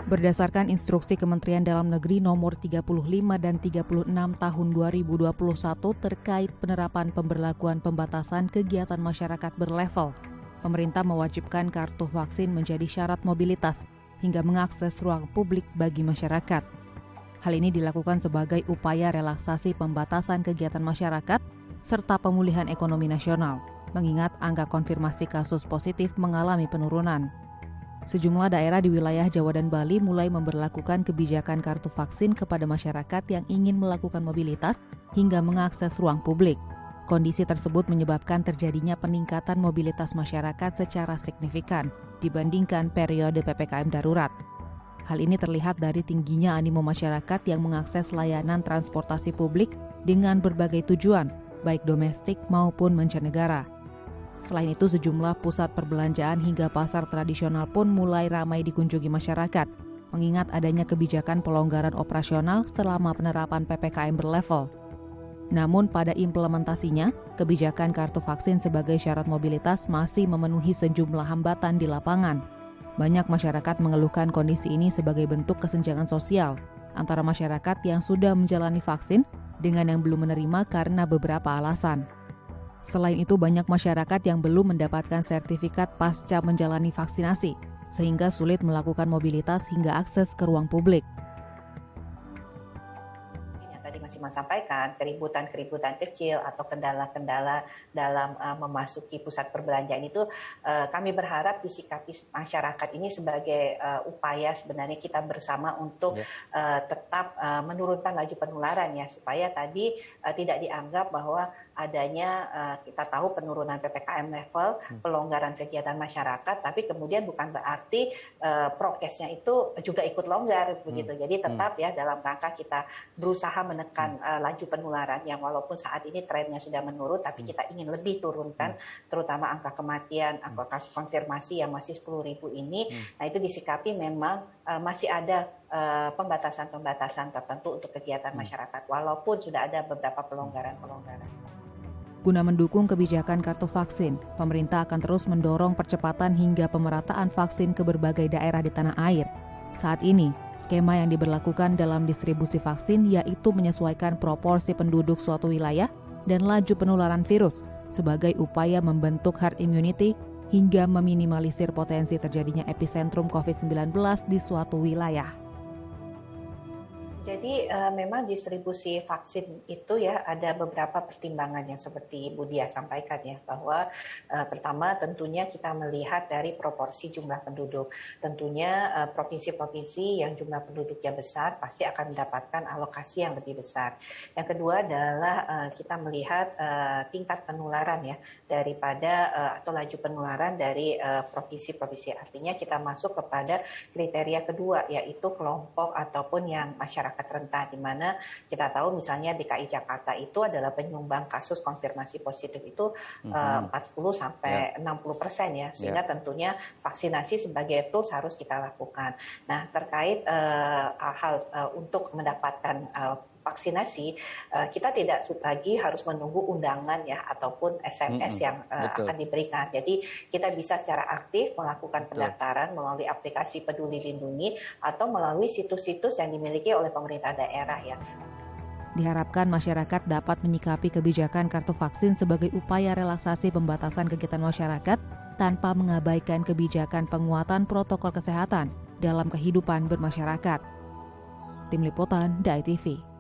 Berdasarkan instruksi Kementerian Dalam Negeri nomor 35 dan 36 tahun 2021 terkait penerapan pemberlakuan pembatasan kegiatan masyarakat berlevel, pemerintah mewajibkan kartu vaksin menjadi syarat mobilitas hingga mengakses ruang publik bagi masyarakat. Hal ini dilakukan sebagai upaya relaksasi pembatasan kegiatan masyarakat serta pemulihan ekonomi nasional, mengingat angka konfirmasi kasus positif mengalami penurunan. Sejumlah daerah di wilayah Jawa dan Bali mulai memberlakukan kebijakan kartu vaksin kepada masyarakat yang ingin melakukan mobilitas hingga mengakses ruang publik. Kondisi tersebut menyebabkan terjadinya peningkatan mobilitas masyarakat secara signifikan dibandingkan periode PPKM darurat. Hal ini terlihat dari tingginya animo masyarakat yang mengakses layanan transportasi publik dengan berbagai tujuan, baik domestik maupun mancanegara. Selain itu, sejumlah pusat perbelanjaan hingga pasar tradisional pun mulai ramai dikunjungi masyarakat, mengingat adanya kebijakan pelonggaran operasional selama penerapan PPKM berlevel. Namun pada implementasinya, kebijakan kartu vaksin sebagai syarat mobilitas masih memenuhi sejumlah hambatan di lapangan. Banyak masyarakat mengeluhkan kondisi ini sebagai bentuk kesenjangan sosial antara masyarakat yang sudah menjalani vaksin dengan yang belum menerima karena beberapa alasan. Selain itu, banyak masyarakat yang belum mendapatkan sertifikat pasca menjalani vaksinasi, sehingga sulit melakukan mobilitas hingga akses ke ruang publik. Tadi masih sampaikan, keributan-keributan kecil atau kendala-kendala dalam memasuki pusat perbelanjaan itu kami berharap disikapi masyarakat ini sebagai upaya sebenarnya kita bersama untuk tetap menurunkan laju penularan ya, supaya tadi tidak dianggap bahwa adanya kita tahu penurunan PPKM level, pelonggaran kegiatan masyarakat, tapi kemudian bukan berarti prokesnya itu juga ikut longgar begitu. Jadi tetap ya dalam rangka kita berusaha menekan laju penularan yang walaupun saat ini trennya sudah menurun, tapi kita ingin lebih turunkan terutama angka kematian, angka konfirmasi yang masih 10.000 ini. Nah itu disikapi memang masih ada pembatasan-pembatasan tertentu untuk kegiatan masyarakat walaupun sudah ada beberapa pelonggaran-pelonggaran. Guna mendukung kebijakan kartu vaksin, pemerintah akan terus mendorong percepatan hingga pemerataan vaksin ke berbagai daerah di tanah air. Saat ini, skema yang diberlakukan dalam distribusi vaksin yaitu menyesuaikan proporsi penduduk suatu wilayah dan laju penularan virus sebagai upaya membentuk herd immunity hingga meminimalisir potensi terjadinya epicentrum COVID-19 di suatu wilayah. Jadi memang distribusi vaksin itu ya ada beberapa pertimbangan yang seperti Bu Dia sampaikan ya, bahwa pertama tentunya kita melihat dari proporsi jumlah penduduk. Tentunya provinsi-provinsi yang jumlah penduduknya besar pasti akan mendapatkan alokasi yang lebih besar. Yang kedua adalah kita melihat tingkat penularan ya daripada atau laju penularan dari provinsi-provinsi. Artinya kita masuk kepada kriteria kedua, yaitu kelompok ataupun yang masyarakat rentan, di mana kita tahu misalnya DKI Jakarta itu adalah penyumbang kasus konfirmasi positif itu 40-60% ya, sehingga tentunya vaksinasi sebagai tools harus kita lakukan. Nah terkait hal untuk mendapatkan vaksinasi, kita tidak lagi harus menunggu undangan ya ataupun SMS yang akan diberikan. Jadi kita bisa secara aktif melakukan pendaftaran melalui aplikasi Peduli Lindungi atau melalui situs-situs yang dimiliki oleh pemerintah daerah ya. Diharapkan masyarakat dapat menyikapi kebijakan kartu vaksin sebagai upaya relaksasi pembatasan kegiatan masyarakat tanpa mengabaikan kebijakan penguatan protokol kesehatan dalam kehidupan bermasyarakat. Tim Liputan, DAI TV.